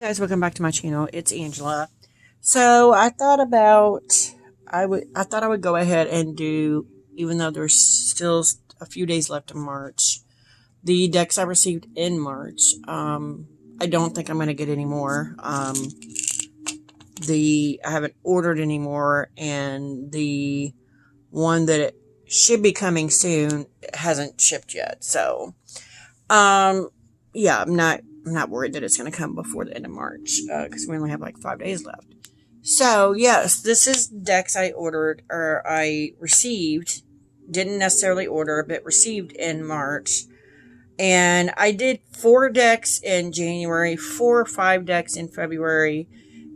Guys, welcome back to my channel. It's Angela. So I thought I would go ahead and do, even though there's still a few days left of March, the decks I received in March. I don't think I'm going to get any more. I haven't ordered any more, and the one that it should be coming soon hasn't shipped yet. So, yeah, I'm not worried that it's going to come before the end of March, because we only have like 5 days left. So, yes, this is decks I ordered, or I received. Didn't necessarily order, but received in March. And I did 4 decks in January, 4 or 5 decks in February.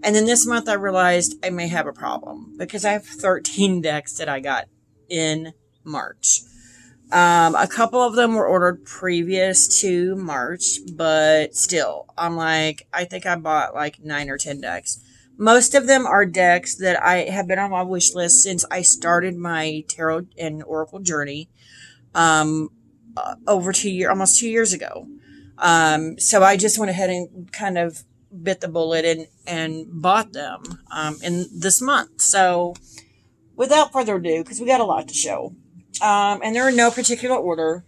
And then this month I realized I may have a problem, because I have 13 decks that I got in March. A couple of them were ordered previous to March, but still, I think I bought like 9 or 10 decks. Most of them are decks that I have been on my wish list since I started my tarot and oracle journey, over almost 2 years ago. So I just went ahead and kind of bit the bullet and bought them, in this month. So without further ado, because we got a lot to show. And they're in no particular order.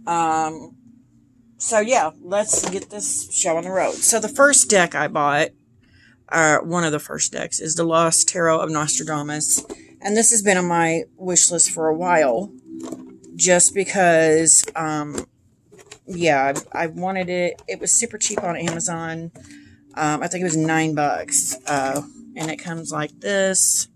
So yeah, let's get this show on the road. So the first deck I bought, one of the first decks, is the Lost Tarot of Nostradamus. And this has been on my wish list for a while. Just because, yeah, I wanted it. It was super cheap on Amazon. I think it was $9. And it comes like this.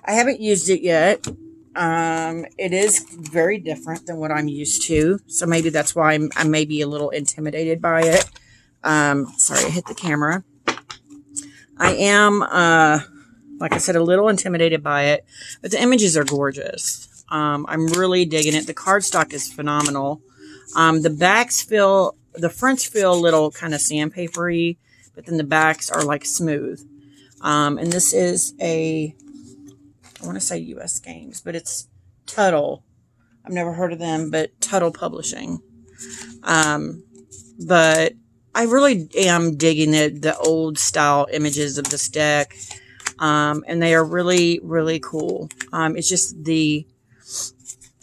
I haven't used it yet. It is very different than what I'm used to. So maybe that's why I may be a little intimidated by it. Sorry, I hit the camera. I am, like I said, a little intimidated by it. But the images are gorgeous. I'm really digging it. The cardstock is phenomenal. The fronts feel a little kind of sandpapery. But then the backs are like smooth. And this is I want to say U.S. Games, but it's Tuttle. I've never heard of them, but Tuttle Publishing. But I really am digging the old style images of this deck. And they are really, really cool. It's just the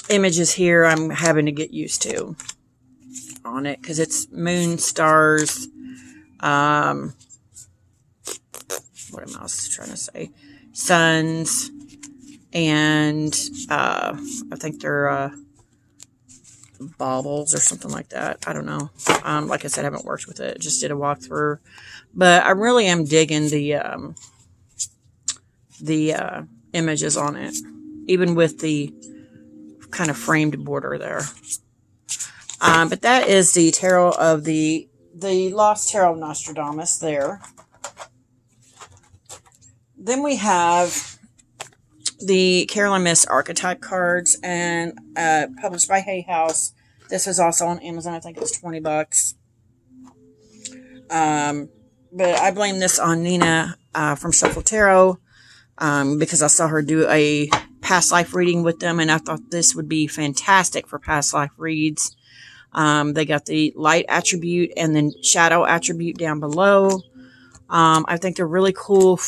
images here I'm having to get used to on it, because it's moon, stars, what am I else trying to say? Suns, and I think they're baubles or something like that. I don't know. Like I said, I haven't worked with it. Just did a walkthrough. But I really am digging the images on it, even with the kind of framed border there. But that is the tarot of the Lost Tarot of Nostradamus there. Then we have the Carolyn Mist Archetype cards, and published by Hay House. This was also on Amazon. I think it was $20. But I blame this on Nina from Shuffle Tarot, because I saw her do a past life reading with them, and I thought this would be fantastic for past life reads. They got the light attribute and then shadow attribute down below. I think they're really cool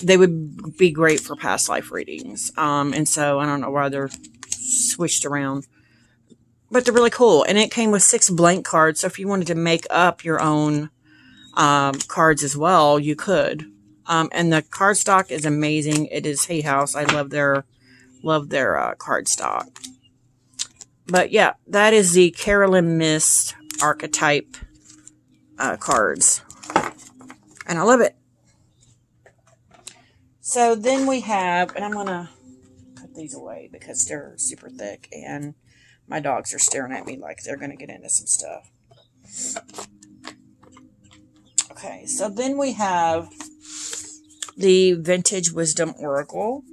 they would be great for past life readings. And so I don't know why they're switched around, but they're really cool. And it came with 6 blank cards. So if you wanted to make up your own, cards as well, you could. And the cardstock is amazing. It is Hay House. I love their cardstock. But yeah, that is the Carolyn Mist Archetype, cards. And I love it. So then we have, and I'm going to put these away because they're super thick and my dogs are staring at me like they're going to get into some stuff. Okay, so then we have the Vintage Wisdom Oracle.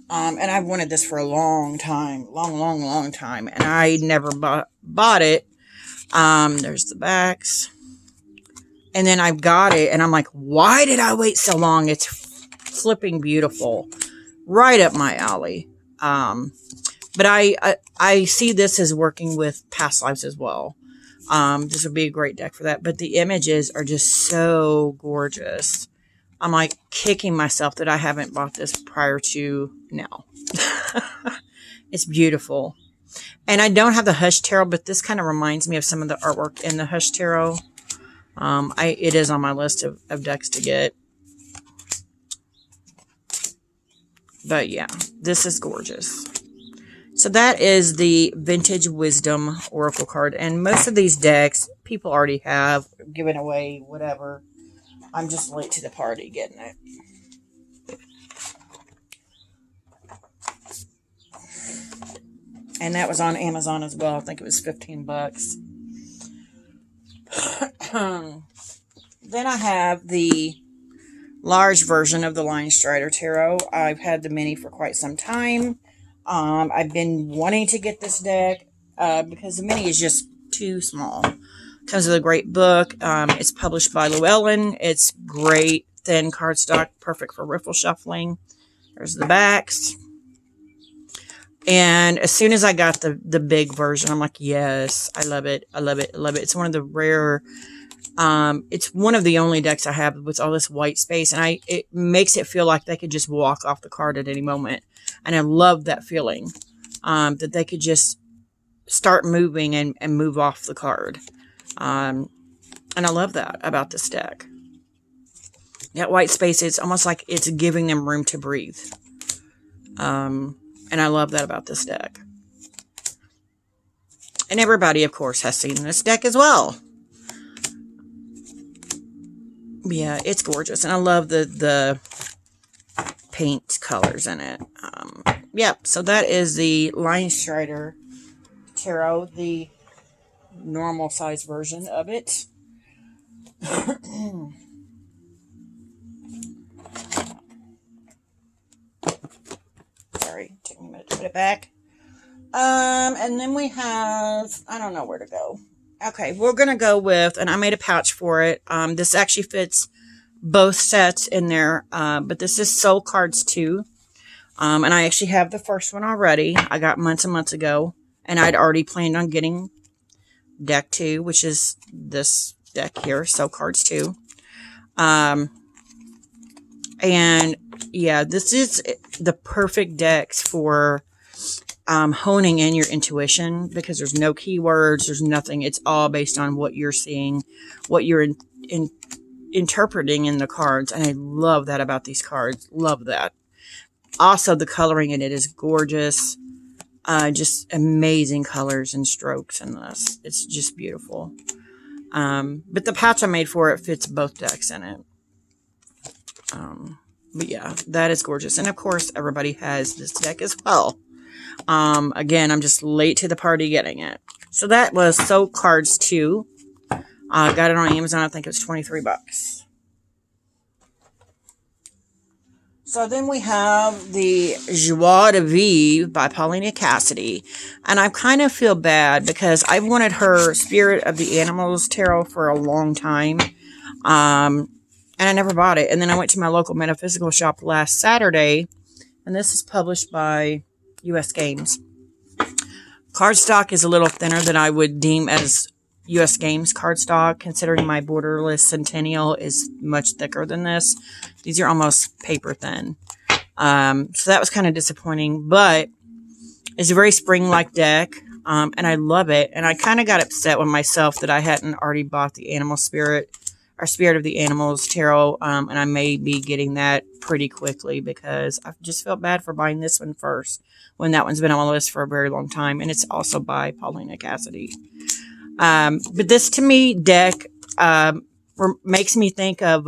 And I've wanted this for a long time, long time, and I never bought it. There's the backs. And then I've got it, and I'm like, why did I wait so long? It's flipping beautiful. Right up my alley. But I see this as working with past lives as well. This would be a great deck for that. But the images are just so gorgeous. I'm like kicking myself that I haven't bought this prior to now. It's beautiful. And I don't have the Hush Tarot, but this kind of reminds me of some of the artwork in the Hush Tarot. It is on my list of decks to get. But yeah, this is gorgeous. So that is the Vintage Wisdom Oracle card. And most of these decks, people already have given away, whatever. I'm just late to the party getting it. And that was on Amazon as well. I think it was 15 bucks. Then I have the large version of the Lion Strider Tarot. I've had the mini for quite some time. I've been wanting to get this deck because the mini is just too small. Comes with a great book. It's published by Llewellyn. It's great, thin cardstock, perfect for riffle shuffling. There's the backs. And as soon as I got the big version, I'm like, yes, I love it. I love it. I love it. It's one of the rare, it's one of the only decks I have with all this white space. And it makes it feel like they could just walk off the card at any moment. And I love that feeling, that they could just start moving and move off the card. And I love that about this deck. That white space, it's almost like it's giving them room to breathe. And I love that about this deck. And everybody, of course, has seen this deck as well. Yeah, it's gorgeous. And I love the paint colors in it. Yeah, so that is the Lion Strider Tarot, the normal size version of it. Sorry, took me a minute to put it back. And then we have, I don't know where to go. Okay, we're going to go with, and I made a pouch for it. This actually fits both sets in there, but this is Soul Cards 2. And I actually have the first one already. I got months and months ago, and I'd already planned on getting deck 2, which is this deck here, Soul Cards 2. And yeah, this is the perfect decks for honing in your intuition, because there's no keywords, there's nothing. It's all based on what you're seeing, what you're interpreting in the cards. And I love that about these cards. Love that. Also, the coloring in it is gorgeous. Just amazing colors and strokes in this. It's just beautiful. But the pouch I made for it fits both decks in it. But yeah, that is gorgeous. And of course, everybody has this deck as well. Again, I'm just late to the party getting it. So that was Soul Cards 2. Got it on Amazon. I think it was 23 bucks. So then we have the Joie de Vivre by Paulina Cassidy. And I kind of feel bad because I've wanted her Spirit of the Animals Tarot for a long time. And I never bought it. And then I went to my local metaphysical shop last Saturday. And this is published by U.S. Games. Cardstock is a little thinner than I would deem as U.S. Games cardstock, considering my Borderless Centennial is much thicker than this. These are almost paper thin. So that was kind of disappointing, but it's a very spring-like deck, and I love it. And I kind of got upset with myself that I hadn't already bought the Animal Spirit, or Spirit of the Animals Tarot, and I may be getting that pretty quickly because I just felt bad for buying this one first, when that one's been on my list for a very long time, and it's also by Paulina Cassidy. But this, to me, deck makes me think of,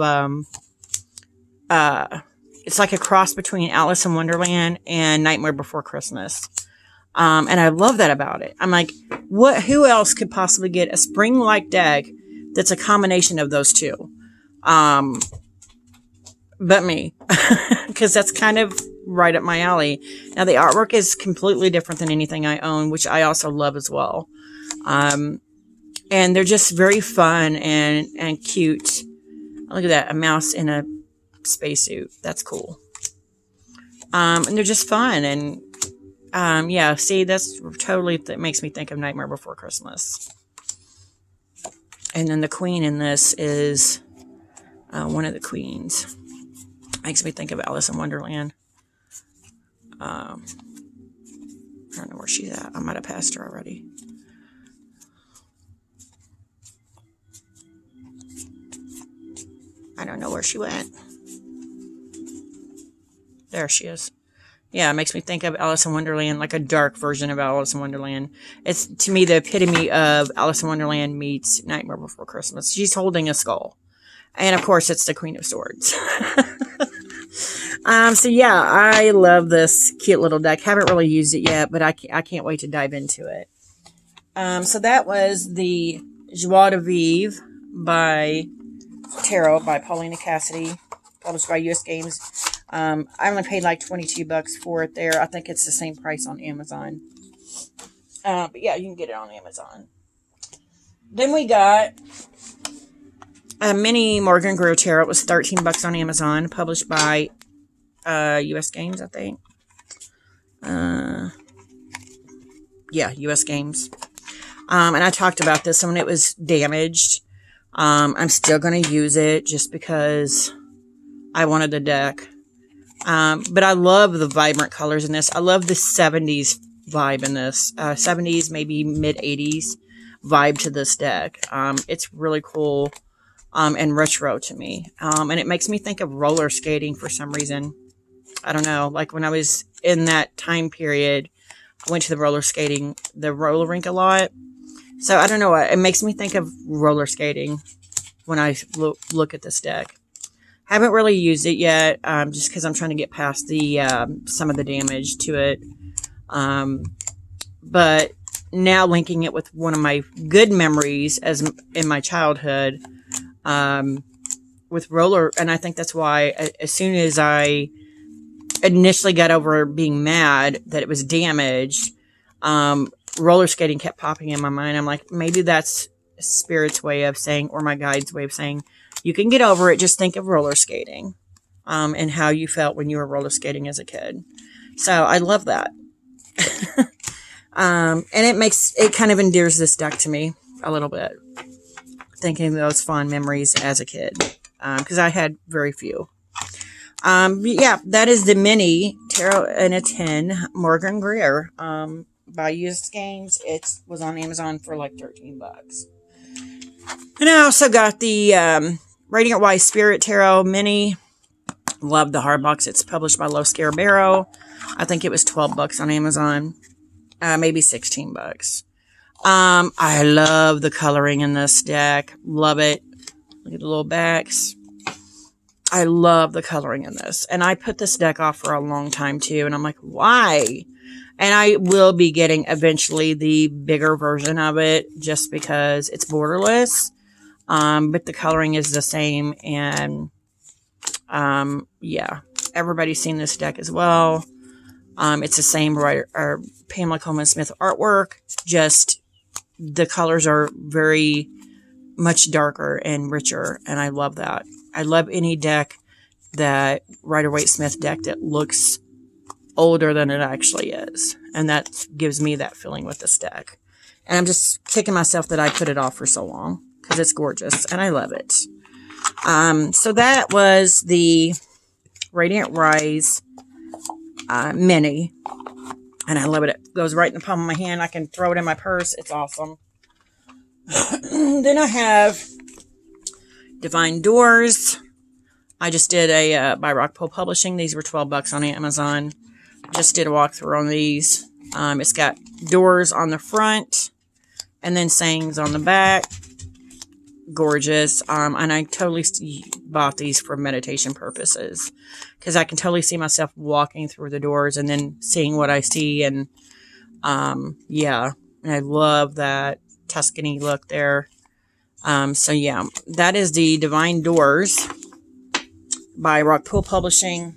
it's like a cross between Alice in Wonderland and Nightmare Before Christmas. And I love that about it. I'm like, who else could possibly get a spring-like deck that's a combination of those two? But me. Because that's kind of right up my alley. Now, the artwork is completely different than anything I own, which I also love as well. And they're just very fun and cute. Look at that, a mouse in a spacesuit. That's cool. And they're just fun. And Yeah, see, that's totally, that makes me think of Nightmare Before Christmas. And then the queen in this is one of the queens. Makes me think of Alice in Wonderland. I don't know where she's at. I might have passed her already. I don't know where she went. There she is. Yeah, it makes me think of Alice in Wonderland, like a dark version of Alice in Wonderland. It's, to me, the epitome of Alice in Wonderland meets Nightmare Before Christmas. She's holding a skull. And, of course, it's the Queen of Swords. So, yeah, I love this cute little deck. Haven't really used it yet, but I can't wait to dive into it. So that was the Joie de Vivre by Tarot by Paulina Cassidy, published by US Games. I only paid like $22 for it there. I think it's the same price on Amazon. But yeah, you can get it on Amazon. Then we got a mini Morgan Greer Tarot. It was $13 on Amazon, published by US Games, I think. Yeah, US Games. And I talked about this when it was damaged. I'm still going to use it just because I wanted the deck. But I love the vibrant colors in this. I love the 70s vibe in this. 70s, maybe mid-80s vibe to this deck. It's really cool and retro to me. And it makes me think of roller skating for some reason. I don't know. Like when I was in that time period, I went to the roller rink a lot. So I don't know. It makes me think of roller skating when I look at this deck. Haven't really used it yet, just because I'm trying to get past the some of the damage to it. But now linking it with one of my good memories as in my childhood, with roller, and I think that's why as soon as I initially got over being mad that it was damaged, roller skating kept popping in my mind. I'm like, maybe that's Spirit's way of saying, or my guide's way of saying, you can get over it. Just think of roller skating, and how you felt when you were roller skating as a kid. So I love that. And it kind of endears this deck to me a little bit. Thinking of those fond memories as a kid. Because I had very few. Yeah, that is the mini Tarot in a Tin Morgan Greer, by US Games. It was on Amazon for like $13. And I also got the Radiant Wise Spirit Tarot Mini. Love the hard box. It's published by Los Scarabero. I think it was $12 on Amazon. Maybe $16. I love the coloring in this deck. Love it. Look at the little backs. I love the coloring in this. And I put this deck off for a long time too. And I'm like, why? And I will be getting eventually the bigger version of it just because it's borderless. But the coloring is the same. And yeah, everybody's seen this deck as well. It's the same writer, or Pamela Coleman Smith artwork. Just the colors are very much darker and richer. And I love that. I love any deck that Rider-Waite Smith deck that looks older than it actually is. And that gives me that feeling with this deck. And I'm just kicking myself that I put it off for so long because it's gorgeous and I love it. So that was the Radiant Rise mini. And I love it. It goes right in the palm of my hand. I can throw it in my purse. It's awesome. Then I have Divine Doors. I just did a by Rockpool Publishing. These were $12 on Amazon. Just did a walkthrough on these. It's got doors on the front and then sayings on the back. Gorgeous. And I totally bought these for meditation purposes because I can totally see myself walking through the doors and then seeing what I see. And yeah, and I love that Tuscany look there. So yeah, that is the Divine Doors by Rockpool Publishing.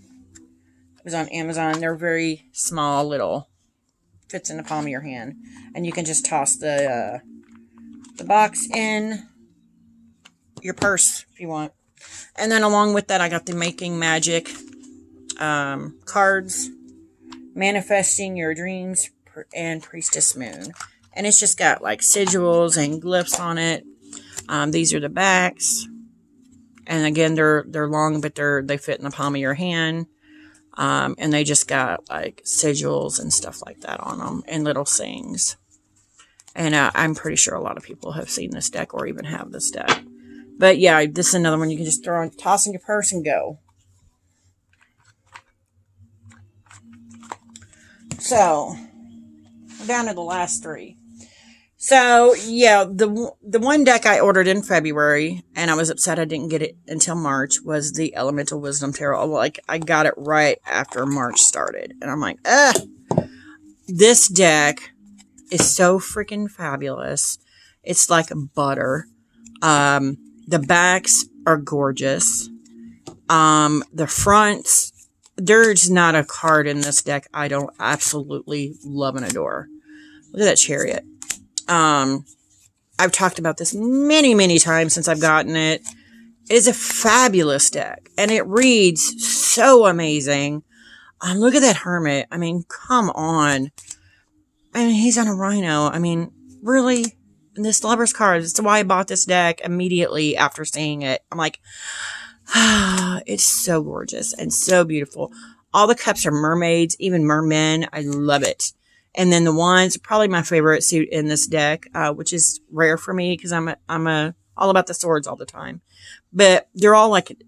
It was on Amazon. They're very small, little, fits in the palm of your hand, and you can just toss the box in your purse if you want. And then along with that, I got the Making Magic cards. Manifesting Your Dreams and Priestess Moon. And it's just got like sigils and glyphs on it. These are the backs. And again, they're long, but they fit in the palm of your hand. And they just got like sigils and stuff like that on them and little sayings. And I'm pretty sure a lot of people have seen this deck or even have this deck. But yeah, this is another one you can just throw on, toss in your purse and go. So, we're down to the last three. So, yeah, the one deck I ordered in February, and I was upset I didn't get it until March, was the Elemental Wisdom Tarot. Like, I got it right after March started. And I'm like, this deck is so freaking fabulous. It's like butter. The backs are gorgeous. The fronts, there's not a card in this deck I don't absolutely love and adore. Look at that Chariot. I've talked about this many, many times since I've gotten it. It is a fabulous deck. And it reads so amazing. Look at that Hermit. I mean, come on. I mean, he's on a rhino. I mean, really? This Lover's card. That's why I bought this deck immediately after seeing it. I'm like, it's so gorgeous and so beautiful. All the cups are mermaids, even mermen. I love it. And then the wands, probably my favorite suit in this deck, which is rare for me because I'm all about the swords all the time. But they're all like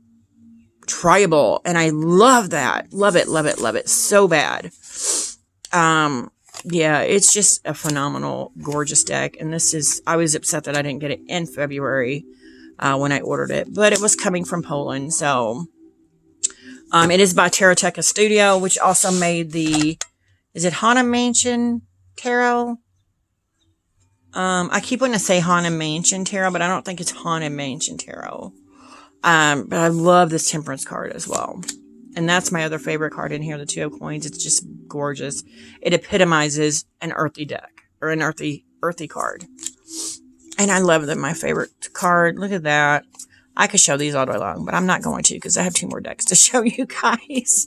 tribal, and I love that. Love it, love it, love it so bad. Yeah, it's just a phenomenal, gorgeous deck. And I was upset that I didn't get it in February when I ordered it. But it was coming from Poland, so. It is by Taroteka Studio, which also made is it Hana Mansion Tarot? I keep wanting to say Hana Mansion Tarot, but I don't think it's Hana Mansion Tarot. But I love this Temperance card as well. And that's my other favorite card in here, the Two of Coins. It's just gorgeous. It epitomizes an earthy deck, or an earthy card. And I love them. My favorite card. Look at that. I could show these all day long, but I'm not going to because I have 2 more decks to show you guys.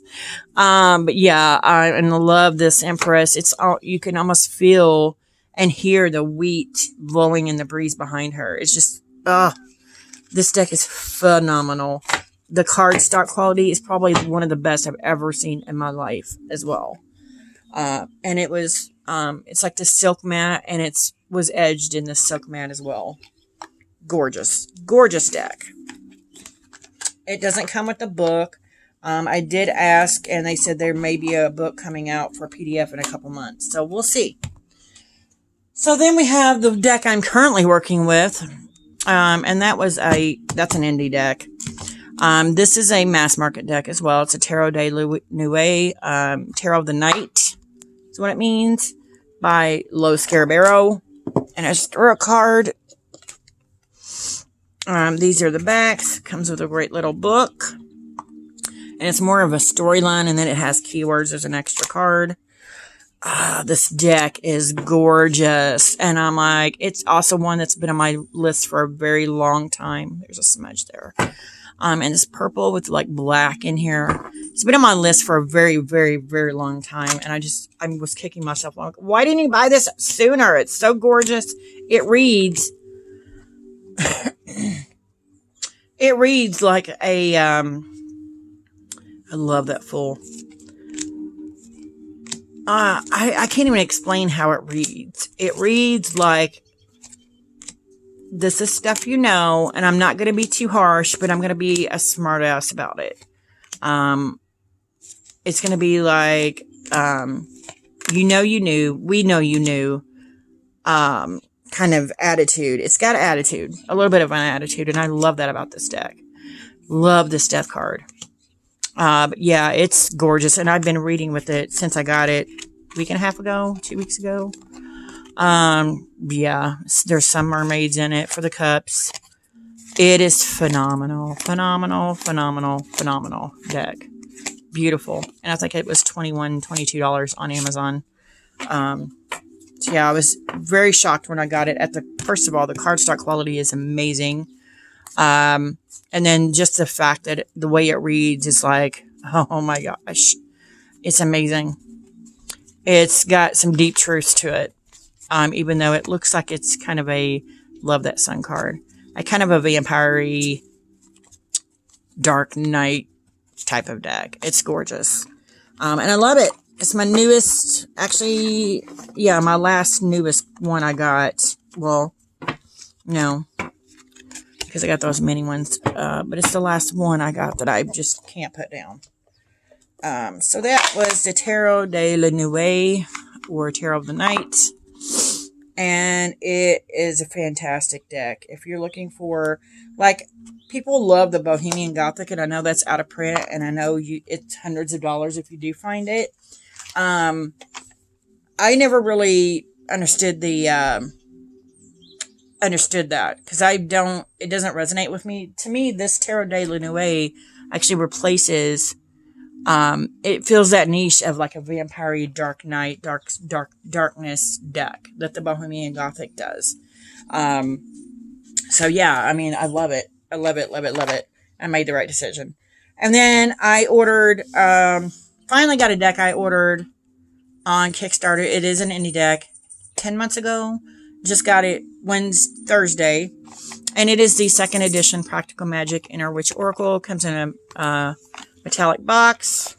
But yeah, I love this Empress. It's all, you can almost feel and hear the wheat blowing in the breeze behind her. It's just, this deck is phenomenal. The card stock quality is probably one of the best I've ever seen in my life as well. And it was, it's like the silk mat, and was edged in the silk mat as well. Gorgeous. Gorgeous deck. It doesn't come with the book. I did ask, and they said there may be a book coming out for PDF in a couple months. So we'll see. So then we have the deck I'm currently working with. And that's an indie deck. This is a mass market deck as well. It's a Tarot de Nuit, Tarot of the Night is what it means, by Lo Scarabero. And I just threw a card. These are the backs. Comes with a great little book. And it's more of a storyline, and then it has keywords. There's an extra card. This deck is gorgeous. And I'm like, it's also one that's been on my list for a very long time. There's a smudge there. And it's purple with like black in here. It's been on my list for a very, very, very long time. And I was kicking myself. Like, why didn't you buy this sooner? It's so gorgeous. It reads, it reads like a, I love that full. I can't even explain how it reads. It reads like, this is stuff you know, and I'm not going to be too harsh, but I'm going to be a smart ass about it. It's going to be like, you know you knew, we know you knew, kind of attitude. It's got an attitude, a little bit of an attitude, and I love that about this deck. Love this death card. But yeah, it's gorgeous, and I've been reading with it since I got it a week and a half ago, 2 weeks ago. Yeah, there's some mermaids in it for the cups. It is phenomenal, phenomenal, phenomenal, phenomenal deck. Beautiful. And I think it was $21, $22 on Amazon. So yeah, I was very shocked when I got it. First of all, the cardstock quality is amazing. And then just the fact that the way it reads is like, oh my gosh, it's amazing. It's got some deep truths to it. Even though it looks like it's kind of a love that sun card. A kind of a vampire-y, dark night type of deck. It's gorgeous. And I love it. It's my newest, actually, yeah, my last newest one I got. Well, no, because I got those mini ones. But it's the last one I got that I just can't put down. So that was the Tarot de la Nuit, or Tarot of the Night. And it is a fantastic deck. If you're looking for, like, people love the Bohemian Gothic, and I know that's out of print, and I know it's hundreds of dollars if you do find it. I never really understood that, because it doesn't resonate with me. To me, this Tarot de la Nuit actually replaces, it fills that niche of like a vampire dark night, darkness deck that the Bohemian Gothic does. So yeah, I mean, I love it. I love it, love it, love it. I made the right decision. And then I ordered, finally got a deck I ordered on Kickstarter. It is an indie deck. 10 months ago. Just got it Thursday. And it is the second edition Practical Magic Inner Witch Oracle. Comes in a metallic box.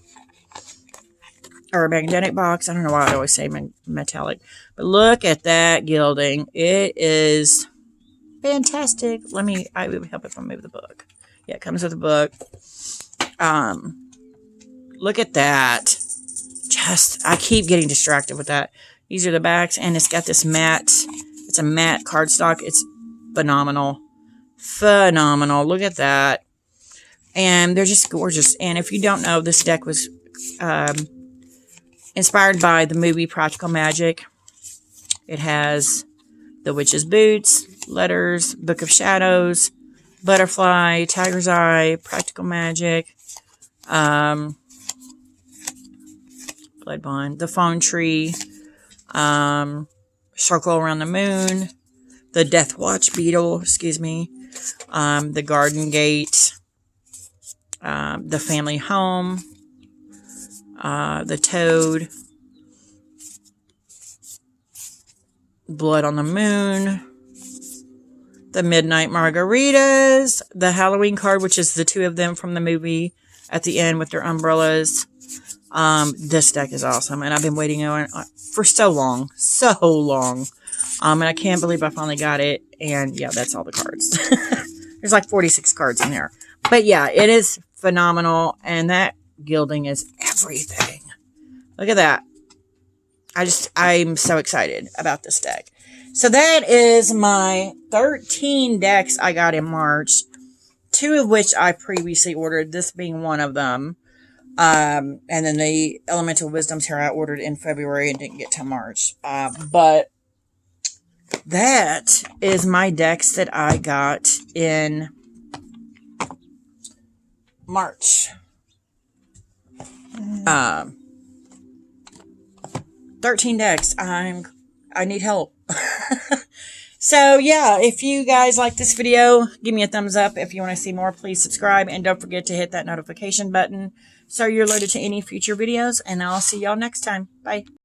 Or a magnetic box. I don't know why I always say metallic. But look at that gilding. It is fantastic. I will help if I move the book. Yeah, it comes with a book. Look at that. I keep getting distracted with that. These are the backs, and it's got this matte. It's a matte cardstock. It's phenomenal. Phenomenal. Look at that. And they're just gorgeous. And if you don't know, this deck was inspired by the movie Practical Magic. It has the Witch's Boots, Letters, Book of Shadows, Butterfly, Tiger's Eye, Practical Magic, Blood Bond, the Phone Tree, Circle Around the Moon, the Death Watch Beetle, the Garden Gate, the Family Home, the Toad, Blood on the Moon, the Midnight Margaritas, the Halloween card, which is the two of them from the movie at the end with their umbrellas. This deck is awesome, and I've been waiting on it for so long. And I can't believe I finally got it. And yeah, that's all the cards. There's like 46 cards in there. But yeah, it is phenomenal, and that gilding is everything. Look at that. I'm so excited about this deck. So that is my 13 decks I got in March, 2 of which I previously ordered, this being one of them. And then the Elemental Wisdoms here I ordered in February and didn't get to March. But that is my decks that I got in March. 13 decks. I need help. So yeah, if you guys like this video, give me a thumbs up. If you want to see more, please subscribe. And don't forget to hit that notification button so you're alerted to any future videos. And I'll see y'all next time. Bye.